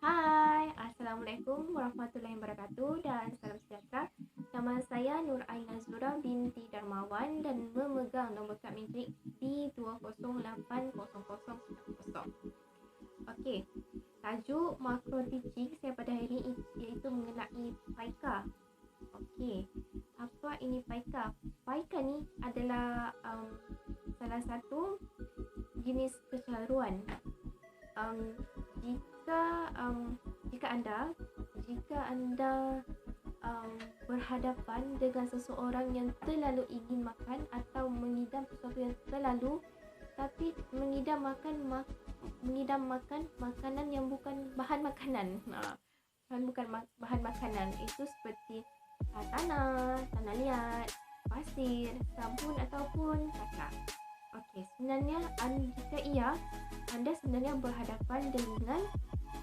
Hai, Assalamualaikum warahmatullahi wabarakatuh dan salam sejahtera. Nama saya Nur Aina Zura binti Darmawan dan memegang nombor kad matrik D20800090. Okey, tajuk makro teaching saya pada hari ini iaitu mengenai PAIKA. Okey, apa ini PAIKA? PAIKA ni adalah salah satu jenis kecaruan. Jika anda berhadapan dengan seseorang yang terlalu ingin makan atau mengidam sesuatu yang terlalu, tapi mengidam makan makanan yang bukan bahan makanan, bahan makanan itu seperti tanah liat, pasir, sabun ataupun kaca. Okey, sebenarnya jika anda sebenarnya berhadapan dengan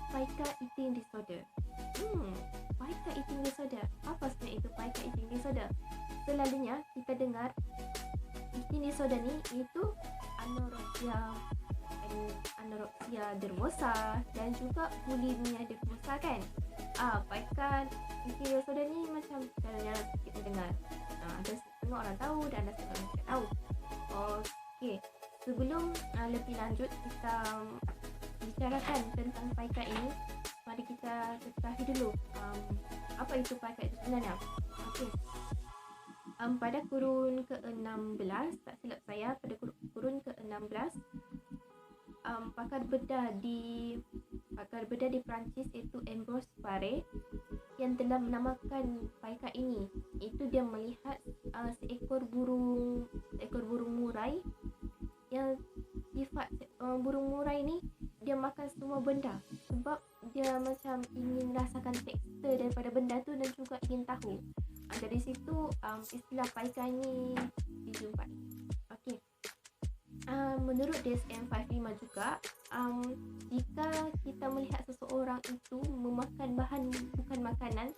PAIKA eating disorder. PAIKA eating disorder. Apa sebenarnya itu PAIKA eating disorder? Selalunya kita dengar eating disorder ni itu anoreksia nervosa dan juga bulimia nervosa kan. PAIKA eating disorder ni macam jarang-jarang kita dengar. Ada setengah orang tahu dan ada setengah orang tidak tahu. Okey, sebelum lebih lanjut kita bicarakan tentang PAIKA ini, mari kita ketahui dulu apa itu PAIKA itu sebenarnya. Okey, pada kurun ke-16, tak silap saya, pada kurun ke-16, pakar bedah di Perancis iaitu Ambroise Paré yang telah menamakan PAIKA ini. Itu dia melihat seekor burung murai yang sifat burung murai ni dia makan semua benda sebab dia macam ingin rasakan tekstur daripada benda tu dan juga ingin tahu. Dari situ istilah PAIKA ni dijumpai. Okey. Menurut DSM-55 juga, jika kita melihat seseorang itu memakan bahan bukan makanan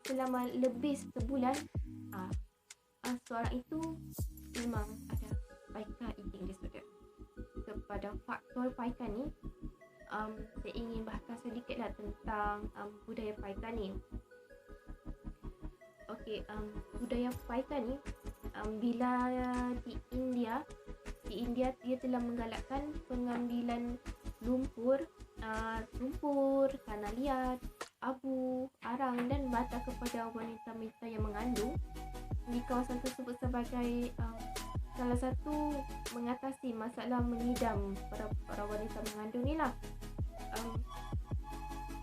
selama lebih sebulan, seorang itu memang ada PAIKA eating disorder. Kepada faktor PAIKA ni, saya ingin bahaskan sedikitlah tentang budaya PAIKA ni. Okey, budaya PAIKA ni bila di India dia telah menggalakkan pengambilan lumpur, tanah liat, abu, arang dan bata kepada wanita-wanita yang mengandung di kawasan tersebut sebagai salah satu mengatasi masalah mengidam para wanita mengandung ni lah.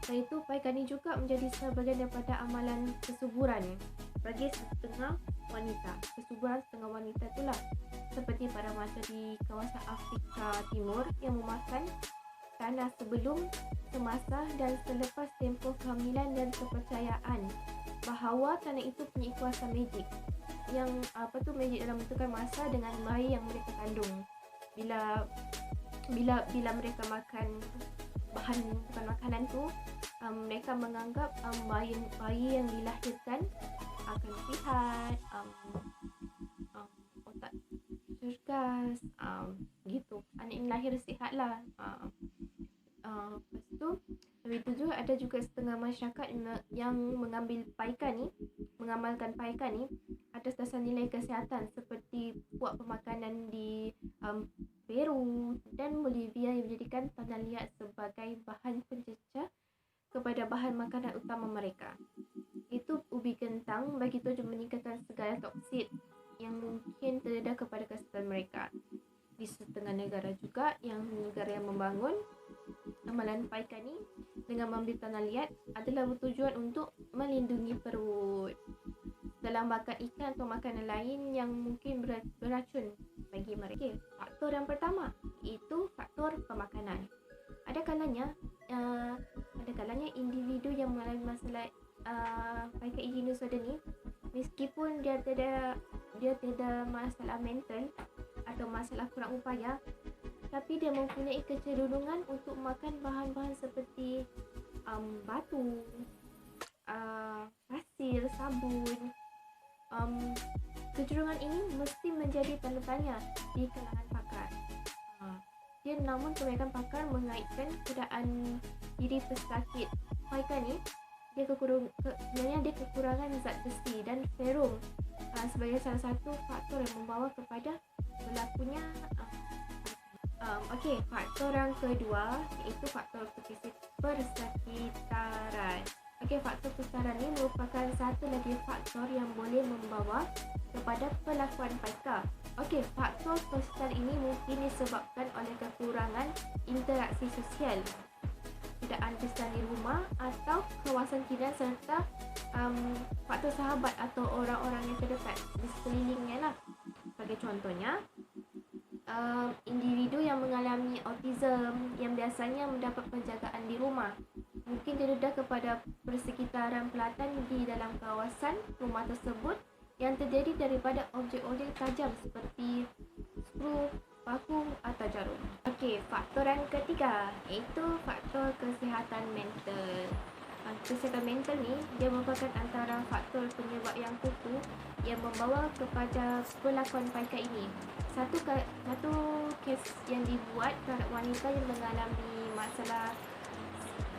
Selain itu, PAIKA ni juga menjadi sebahagian daripada amalan kesuburan bagi setengah wanita itulah, seperti pada masa di kawasan Afrika Timur yang memakan tanah sebelum, semasa dan selepas tempoh kehamilan dan kepercayaan bahawa tanah itu punya kuasa magic yang magic dalam menentukan masa dengan bayi yang mereka kandung. Bila mereka makan bahan bukan makanan tu, mereka menganggap bayi yang dilahirkan akan sihat, otak cergas, gitu. Anak yang lahir sihat lah. Lepas tu, itu juga ada juga setengah masyarakat yang mengamalkan PAIKA ni atas dasar nilai kesihatan seperti puak pemakanan di Peru dan Bolivia yang menjadikan tanah liat sebagai bahan pencecah kepada bahan makanan utama mereka. Itu ubi kentang bagi tujuan meningkatkan segala toksid yang mungkin terdedah kepada kesihatan mereka. Di setengah negara juga negara yang membangun amalan PAIKA ni dengan membeli tanah liat adalah bertujuan untuk melindungi perut dalam makan ikan atau makanan lain yang mungkin beracun bagi mereka. Okay, faktor yang pertama iaitu faktor pemakanan. Ada kalanya individu yang mengalami masalah PAIKA eating disorder ni, meskipun dia tidak masalah mental atau masalah kurang upaya, tapi dia mempunyai kecenderungan untuk makan bahan-bahan seperti batu, pasir, sabun. Kecenderungan ini mesti menjadi tanda tanya di kalangan pakar. dia namun kebanyakan pakar mengaitkan keadaan diri pesakit Pica ni sebenarnya dia kekurangan zat besi dan ferum sebagai salah satu faktor yang membawa kepada berlakunya faktor yang kedua iaitu faktor persekitaran. Faktor persekitaran ini merupakan satu lagi faktor yang boleh membawa kepada pelakuan Pica. Faktor persekitaran ini mungkin disebabkan oleh kekurangan interaksi sosial, keadaan kesan di rumah atau kawasan jiran serta faktor sahabat atau orang-orang yang terdekat di sekelilingnya lah. Sebagai contohnya, individu yang mengalami autism yang biasanya mendapat penjagaan di rumah mungkin terdedah kepada persekitaran pelatan di dalam kawasan rumah tersebut yang terdiri daripada objek-objek tajam seperti skru, paku atau jarum. Faktor yang ketiga iaitu faktor kesihatan mental. Kesihatan mental ni dia merupakan antara faktor penyebab yang kukuh yang membawa kepada pelakon Pica ini. Satu kes yang dibuat terhadap wanita yang mengalami masalah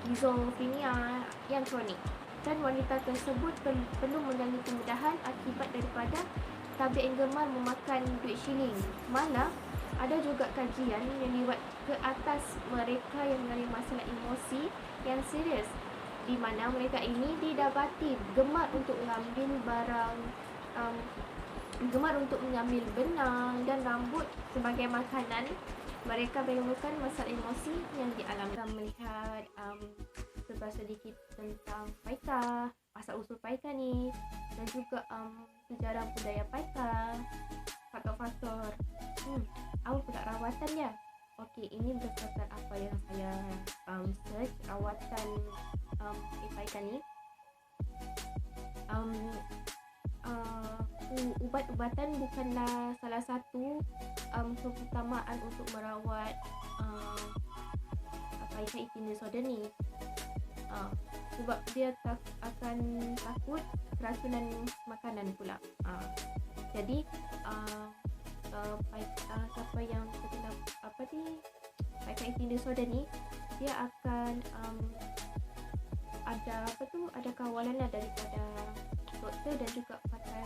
skizofrenia yang kronik, dan wanita tersebut perlu mengalami kemudahan akibat daripada tabiat yang gemar memakan duit shilling. Malah ada juga kajian yang dibuat ke atas mereka yang mengalami masalah emosi yang serius, di mana mereka ini didapati gemar untuk mengambil barang, gemar untuk mengambil benang dan rambut sebagai makanan. Mereka menemukan masalah emosi yang dialami. Kita melihat sedikit tentang Pica, asal-usul Pica ni, dan juga sejarah budaya Pica, faktor-faktor. Apa pula rawatan dia? Ini berdasarkan apa yang saya search rawatan Pica ni. Ubat-ubatan bukanlah salah satu keutamaan untuk merawat Pica eating disorder ni. Sebab dia akan takut keracunan makanan pula. Jadi siapa yang terkena Pica eating disorder ni, dia akan ada kawalan daripada doktor dan juga pakar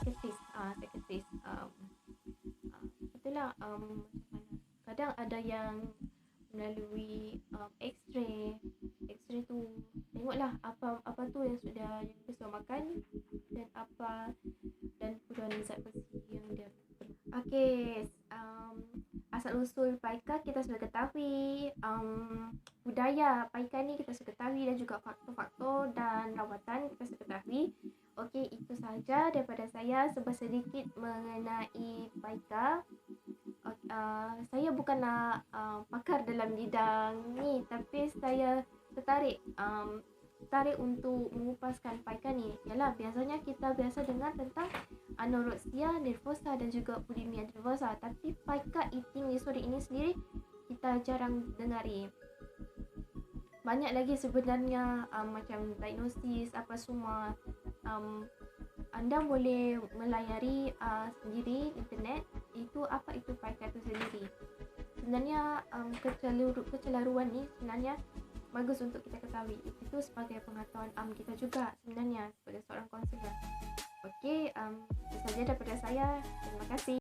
psikiatris. Itulah kadang ada yang melalui X-ray tu tengoklah apa tu yang sudah makan dan keperluan zat besi yang dia perlu. Asal usul Pica kita sudah ketahui, budaya Pica ni kita sudah ketahui, dan juga faktor-faktor dan rawatan kita sudah ketahui. Itu sahaja daripada saya sedikit mengenai Pica. Saya bukanlah pakar dalam bidang ni, tapi saya tertarik untuk mengupaskan Pica ni. Biasanya kita biasa dengar tentang anorexia nervosa dan juga bulimia nervosa, tapi Pica eating disorder ini sendiri kita jarang dengari. Banyak lagi sebenarnya macam diagnosis apa semua. Anda boleh melayari sendiri internet apa itu Pica itu sendiri. Sebenarnya kecelaruan ni sebenarnya bagus untuk kita ketahui. Itu sebagai pengetahuan kita juga sebenarnya sebagai seorang konselor. Itu saja daripada saya. Terima kasih.